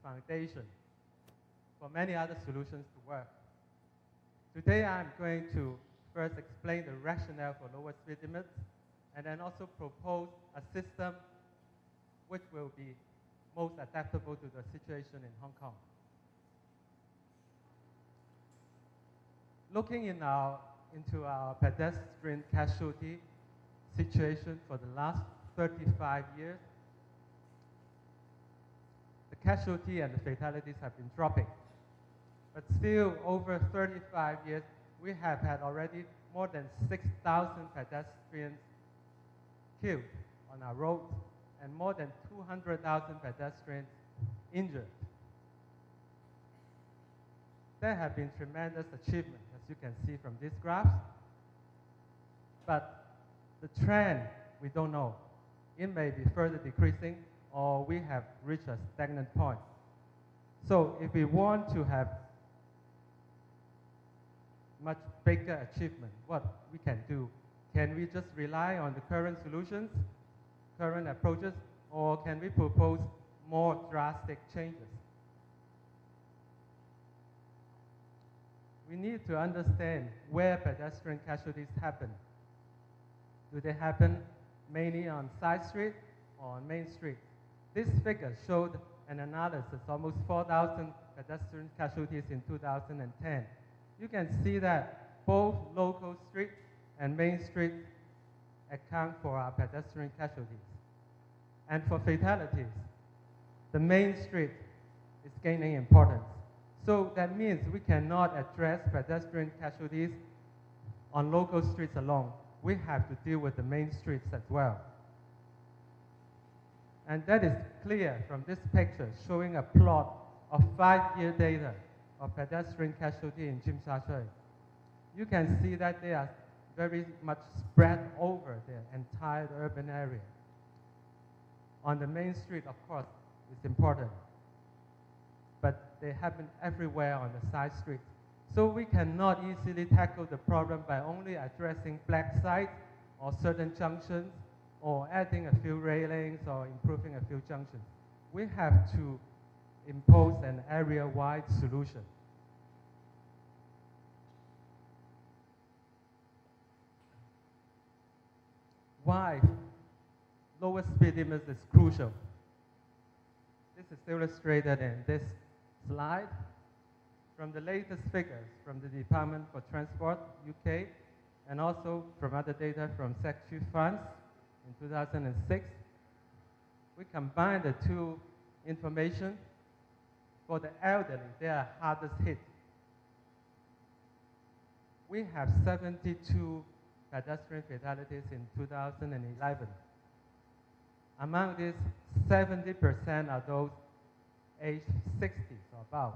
foundation for many other solutions to work. Today, I'm going to first explain the rationale for lower speed limits, and then also propose a system which will be most adaptable to the situation in Hong Kong. Looking into our pedestrian casualty situation for the last 35 years, the casualty and the fatalities have been dropping. But still, over 35 years, we have had already more than 6,000 pedestrians killed on our roads and more than 200,000 pedestrians injured. There have been tremendous achievements, as you can see from these graphs. But the trend, we don't know. It may be further decreasing, or we have reached a stagnant point. So if we want to have much bigger achievement, what we can do? Can we just rely on the current solutions, current approaches, or can we propose more drastic changes? We need to understand where pedestrian casualties happen. Do they happen mainly on side street or on main street? This figure showed an analysis, almost 4,000 pedestrian casualties in 2010. You can see that both local street and main street account for our pedestrian casualties. And for fatalities, the main street is gaining importance. So that means we cannot address pedestrian casualties on local streets alone. We have to deal with the main streets as well. And that is clear from this picture showing a plot of 5-year data of pedestrian casualty in Tsim Sha Tsui. You can see that they are very much spread over the entire urban area. On the main street, of course, is important, but they happen everywhere on the side streets. So we cannot easily tackle the problem by only addressing black sites or certain junctions or adding a few railings or improving a few junctions. We have to impose an area-wide solution. Why lower speed limits is crucial? This is illustrated in this slide from the latest figures from the Department for Transport, UK, and also from other data from Secretary Funds in 2006. We combined the two information. For the elderly, they are hardest hit. We have 72 pedestrian fatalities in 2011. Among these, 70% are those aged 60 or above.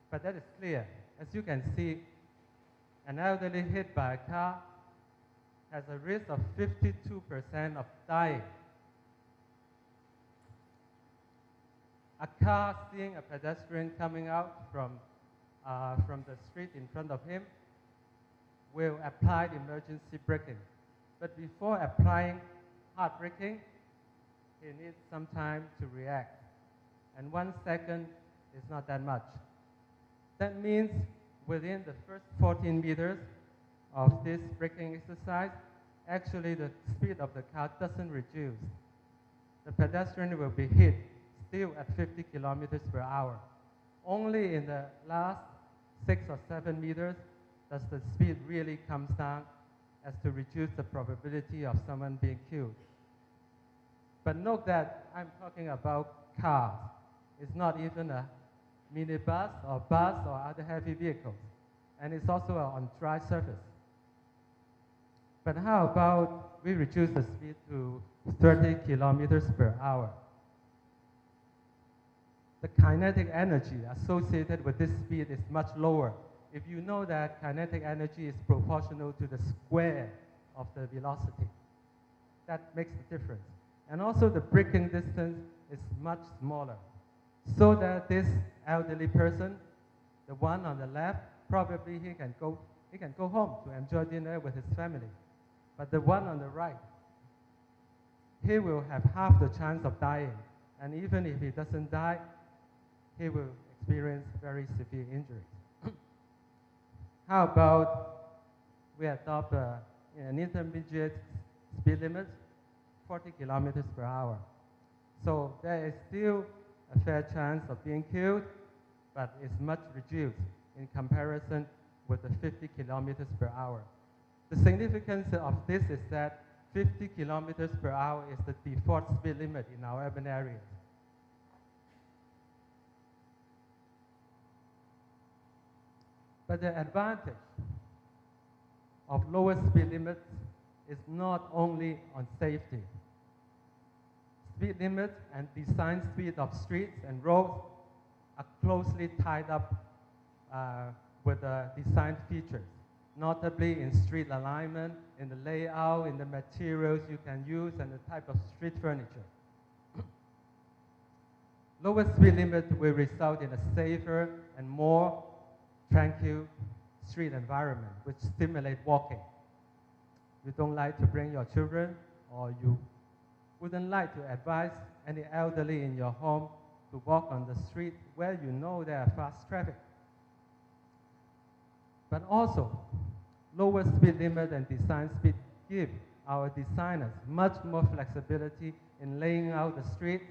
But that is clear. As you can see, an elderly hit by a car has a risk of 52% of dying. A car seeing a pedestrian coming out from the street in front of him will apply the emergency braking. But before applying hard braking, he needs some time to react. And 1 second is not that much. That means within the first 14 meters of this braking exercise, actually the speed of the car doesn't reduce. The pedestrian will be hit still at 50 kilometers per hour. Only in the last 6 or 7 meters does the speed really comes down as to reduce the probability of someone being killed. But note that I'm talking about cars. It's not even a minibus or bus or other heavy vehicles. And it's also on dry surface. But how about we reduce the speed to 30 kilometers per hour? The kinetic energy associated with this speed is much lower. If you know that kinetic energy is proportional to the square of the velocity, that makes the difference. And also the braking distance is much smaller, so that this elderly person, the one on the left, probably he can go home to enjoy dinner with his family. But the one on the right, he will have half the chance of dying. And even if he doesn't die, he will experience very severe injuries. How about we adopt an intermediate speed limit, 40 kilometers per hour. So there is still a fair chance of being killed, but it's much reduced in comparison with the 50 kilometers per hour. The significance of this is that 50 kilometers per hour is the default speed limit in our urban areas. But the advantage of lower speed limits is not only on safety. Speed limit and design speed of streets and roads are closely tied up with the design features, notably in street alignment, in the layout, in the materials you can use, and the type of street furniture. Lower speed limit will result in a safer and more tranquil street environment, which stimulate walking. You don't like to bring your children, or you wouldn't like to advise any elderly in your home to walk on the street where you know there are fast traffic. But also, lower speed limit and design speed give our designers much more flexibility in laying out the street.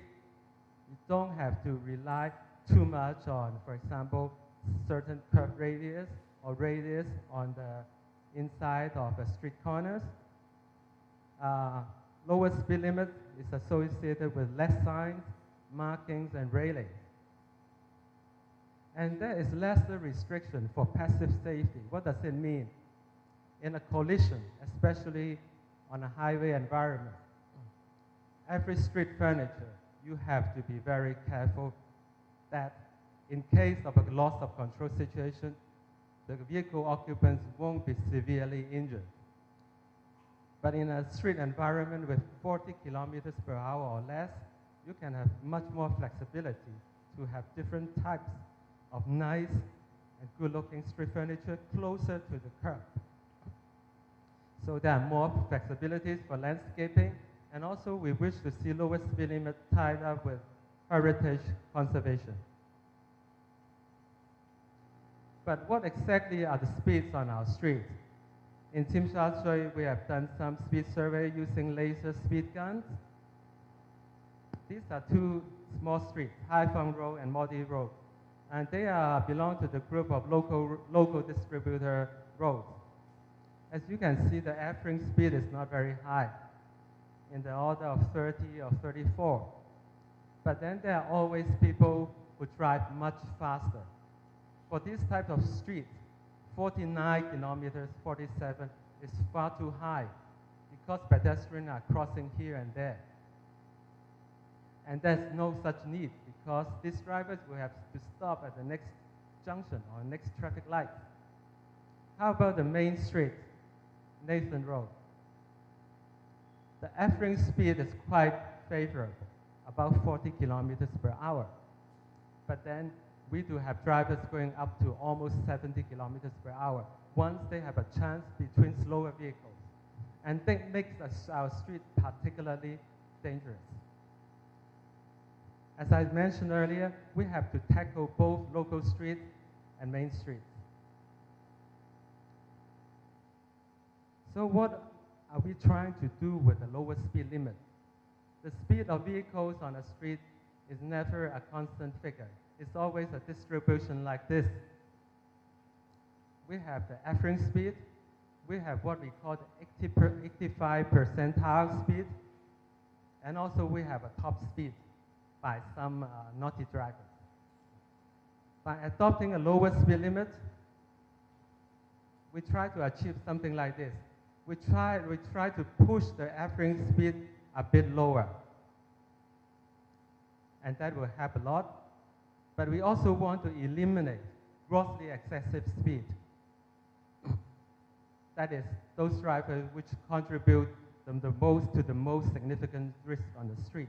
You don't have to rely too much on, for example, certain curve radius or radius on the inside of the street corners. Lower speed limit is associated with less signs, markings, and railings. And there is lesser restriction for passive safety. What does it mean? In a collision, especially on a highway environment, every street furniture, you have to be very careful that in case of a loss of control situation, the vehicle occupants won't be severely injured. But in a street environment with 40 kilometers per hour or less, you can have much more flexibility to have different types of nice and good-looking street furniture closer to the curb. So there are more flexibilities for landscaping, and also we wish to see lower speed limit tied up with heritage conservation. But what exactly are the speeds on our streets? In Tsim Sha Tsui, we have done some speed survey using laser speed guns. These are two small streets, Hai Phong Road and Modi Road. And they belong to the group of local distributor roads. As you can see, the average speed is not very high, in the order of 30 or 34. But then there are always people who drive much faster. For this type of street, 49 kilometers, 47 is far too high because pedestrians are crossing here and there. And there's no such need because these drivers will have to stop at the next junction or next traffic light. How about the main street, Nathan Road? The average speed is quite favorable, about 40 kilometers per hour. But then we do have drivers going up to almost 70 kilometers per hour once they have a chance between slower vehicles. And that makes our street particularly dangerous. As I mentioned earlier, we have to tackle both local streets and main streets. So what are we trying to do with the lower speed limit? The speed of vehicles on a street is never a constant figure. It's always a distribution like this. We have the average speed. We have what we call the 85 percentile speed. And also we have a top speed by some naughty drivers. By adopting a lower speed limit, we try to achieve something like this. We try to push the average speed a bit lower. And that will help a lot. But we also want to eliminate grossly excessive speed. That is, those drivers which contribute the most to the most significant risk on the street.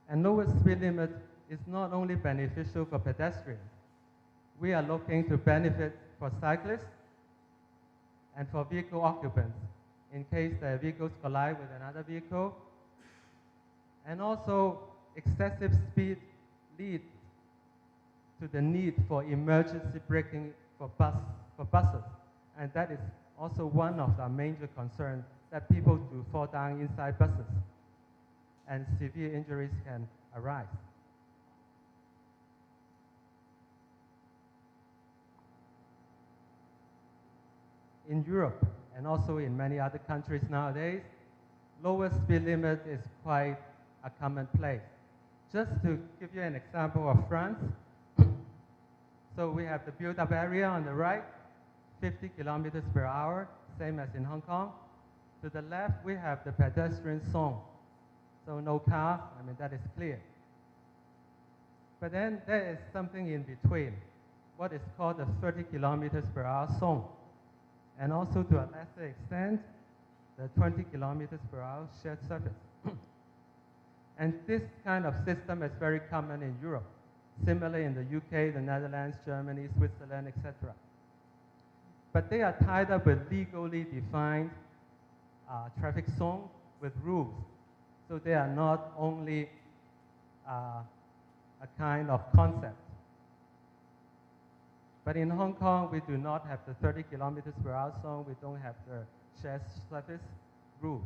And lower speed limit is not only beneficial for pedestrians. We are looking to benefit for cyclists and for vehicle occupants in case their vehicles collide with another vehicle. And also, excessive speed leads to the need for emergency braking for buses. And that is also one of the major concerns, that people do fall down inside buses and severe injuries can arise. In Europe and also in many other countries nowadays, lower speed limit is quite a commonplace. Just to give you an example of France, so we have the built-up area on the right, 50 kilometers per hour, same as in Hong Kong. To the left, we have the pedestrian zone. So no cars, I mean, that is clear. But then there is something in between, what is called the 30 kilometers per hour zone. And also to a lesser extent, the 20 kilometers per hour shared surface. And this kind of system is very common in Europe, similarly in the UK, the Netherlands, Germany, Switzerland, etc. But they are tied up with legally defined traffic zones with rules. So they are not only a kind of concept. But in Hong Kong, we do not have the 30 kilometers per hour zone. We don't have the shared surface rules.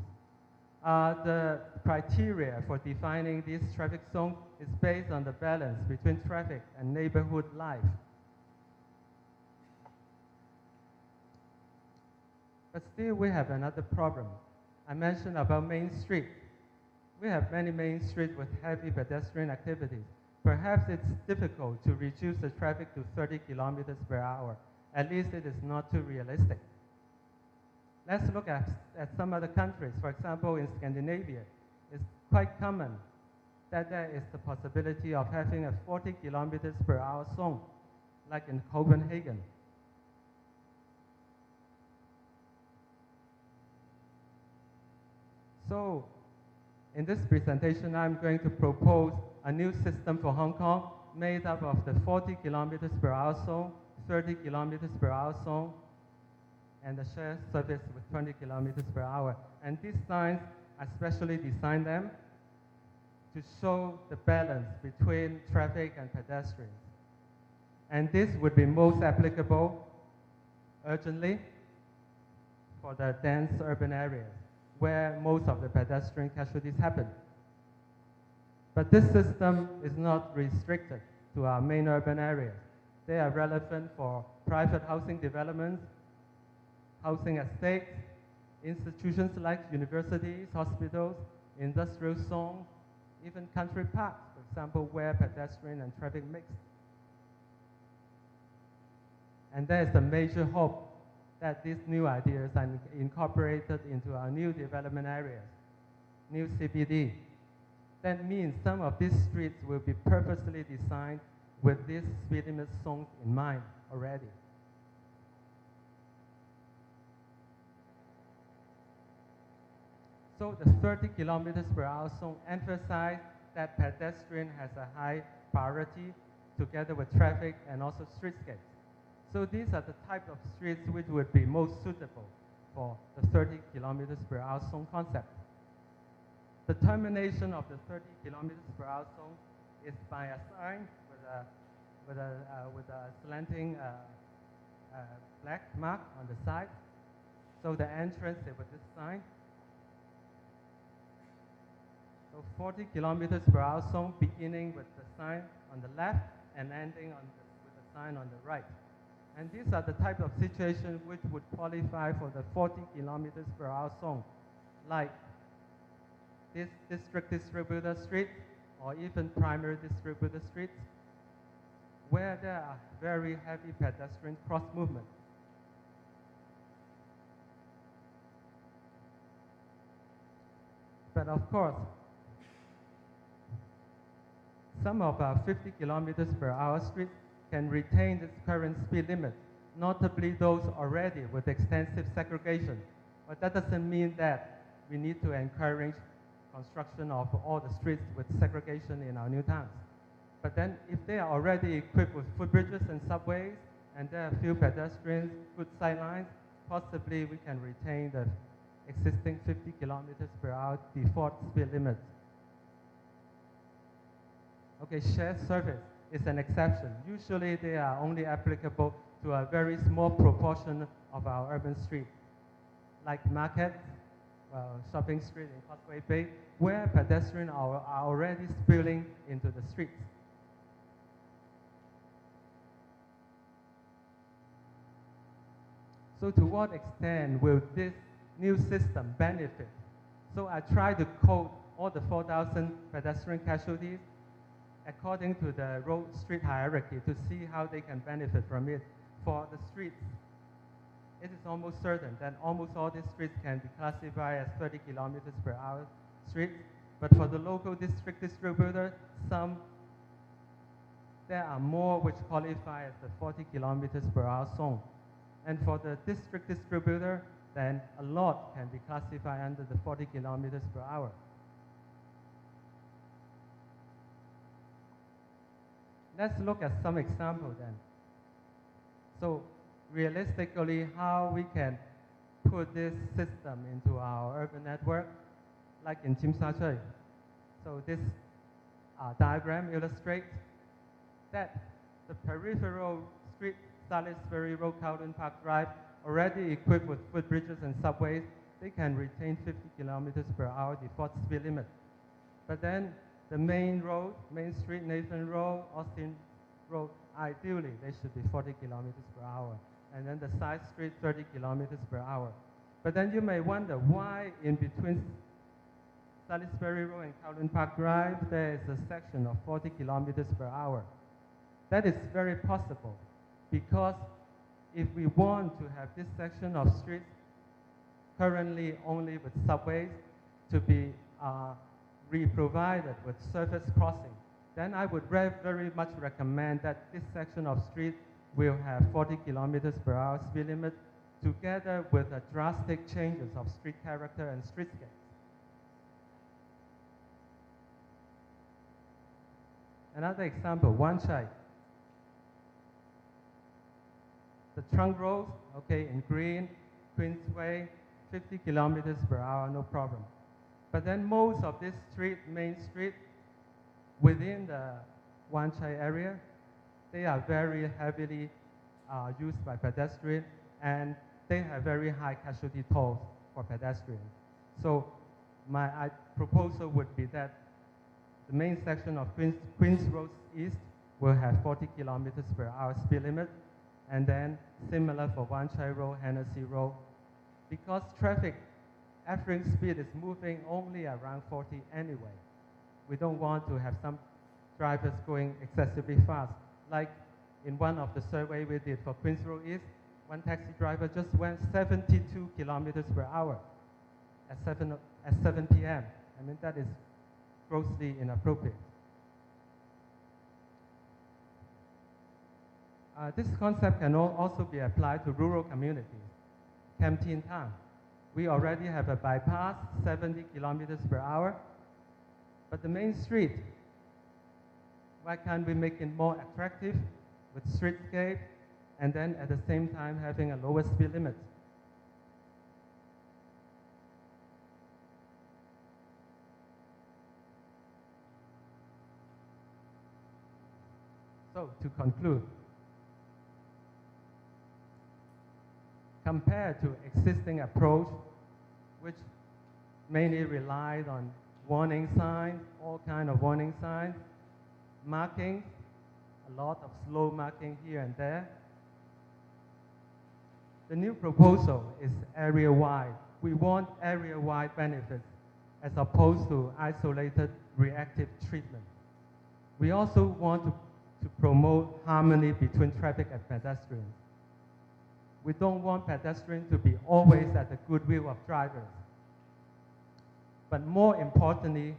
The criteria for defining this traffic zone is based on the balance between traffic and neighborhood life. But still, we have another problem. I mentioned about Main Street. We have many main streets with heavy pedestrian activities. Perhaps it's difficult to reduce the traffic to 30 kilometers per hour. At least it is not too realistic. Let's look at some other countries. For example, in Scandinavia, it's quite common that there is the possibility of having a 40 kilometers per hour zone, like in Copenhagen. So, in this presentation, I'm going to propose a new system for Hong Kong made up of the 40 kilometers per hour zone, 30 kilometers per hour zone, and the shared surface with 20 kilometers per hour. And these signs, I specially designed them to show the balance between traffic and pedestrians. And this would be most applicable urgently for the dense urban areas where most of the pedestrian casualties happen. But this system is not restricted to our main urban areas. They are relevant for private housing developments, housing estates, institutions like universities, hospitals, industrial zones, even country parks, for example, where pedestrian and traffic mix. And there is a major hope that these new ideas are incorporated into our new development areas, new CBD. That means some of these streets will be purposely designed with these speed limit zones in mind already. So the 30 kilometers per hour zone emphasizes that pedestrian has a high priority together with traffic and also streetscapes. So these are the type of streets which would be most suitable for the 30 kilometers per hour zone concept. The termination of the 30 kilometers per hour zone is by a sign with a slanting black mark on the side. So the entrance is with this sign. So 40 kilometers per hour zone beginning with the sign on the left and ending with the sign on the right. And these are the type of situations which would qualify for the 40 kilometers per hour zone, like this district distributor street or even primary distributor streets, where there are very heavy pedestrian cross movement. But of course, some of our 50 kilometers per hour streets can retain its current speed limit, notably those already with extensive segregation. But that doesn't mean that we need to encourage construction of all the streets with segregation in our new towns. But then if they are already equipped with footbridges and subways, and there are few pedestrians, good sightlines, possibly we can retain the existing 50 kilometers per hour default speed limit. Okay, shared service is an exception. Usually they are only applicable to a very small proportion of our urban streets, like markets, shopping street in Causeway Bay, where pedestrians are already spilling into the streets. So to what extent will this new system benefit? So I try to code all the 4,000 pedestrian casualties according to the road street hierarchy to see how they can benefit from it. For the streets, it is almost certain that almost all these streets can be classified as 30 kilometers per hour streets. But for the local district distributor, there are more which qualify as the 40 kilometers per hour zone. And for the district distributor, then a lot can be classified under the 40 kilometers per hour. Let's look at some examples then. So realistically, how we can put this system into our urban network, like in Tsim Sha Tsui. So this diagram illustrates that the peripheral street, Salisbury Road, Cowden Park Drive, already equipped with footbridges and subways, they can retain 50 kilometers per hour default speed limit. But then the main road, Main Street, Nathan Road, Austin Road, ideally they should be 40 kilometers per hour. And then the side street, 30 kilometers per hour. But then you may wonder why in between Salisbury Road and Cowden Park Drive, there is a section of 40 kilometers per hour. That is very possible, because if we want to have this section of streets currently only with subways to be re-provided with surface crossing, then I would very much recommend that this section of street will have 40 kilometers per hour speed limit, together with the drastic changes of street character and streetscape. Another example, Wan Chai. The trunk road, okay, in green, Queensway, 50 kilometers per hour, no problem. But then most of this street, Main Street, within the Wan Chai area, they are very heavily used by pedestrians, and they have very high casualty tolls for pedestrians. So my proposal would be that the main section of Queens Road East will have 40 kilometers per hour speed limit, and then similar for Wan Chai Road, Hennessy Road. Because traffic average speed is moving only around 40 anyway. We don't want to have some drivers going excessively fast. Like in one of the survey we did for Queens Road East, one taxi driver just went 72 kilometers per hour at 7 p.m. I mean, that is grossly inappropriate. This concept can also be applied to rural communities. Kam Tin Town, we already have a bypass, 70 kilometers per hour, but the main street, why can't we make it more attractive with streetscape, and then at the same time having a lower speed limit? So to conclude, compared to existing approach, which mainly relied on warning signs, all kind of warning signs, marking, a lot of slow marking here and there. The new proposal is area-wide. We want area-wide benefits as opposed to isolated reactive treatment. We also want to promote harmony between traffic and pedestrians. We don't want pedestrians to be always at the goodwill of drivers. But more importantly,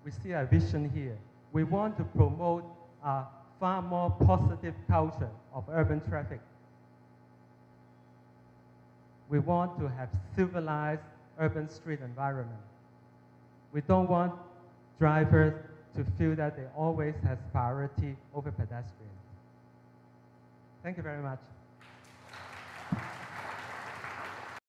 we see a vision here. We want to promote a far more positive culture of urban traffic. We want to have civilized urban street environment. We don't want drivers to feel that they always have priority over pedestrians. Thank you very much.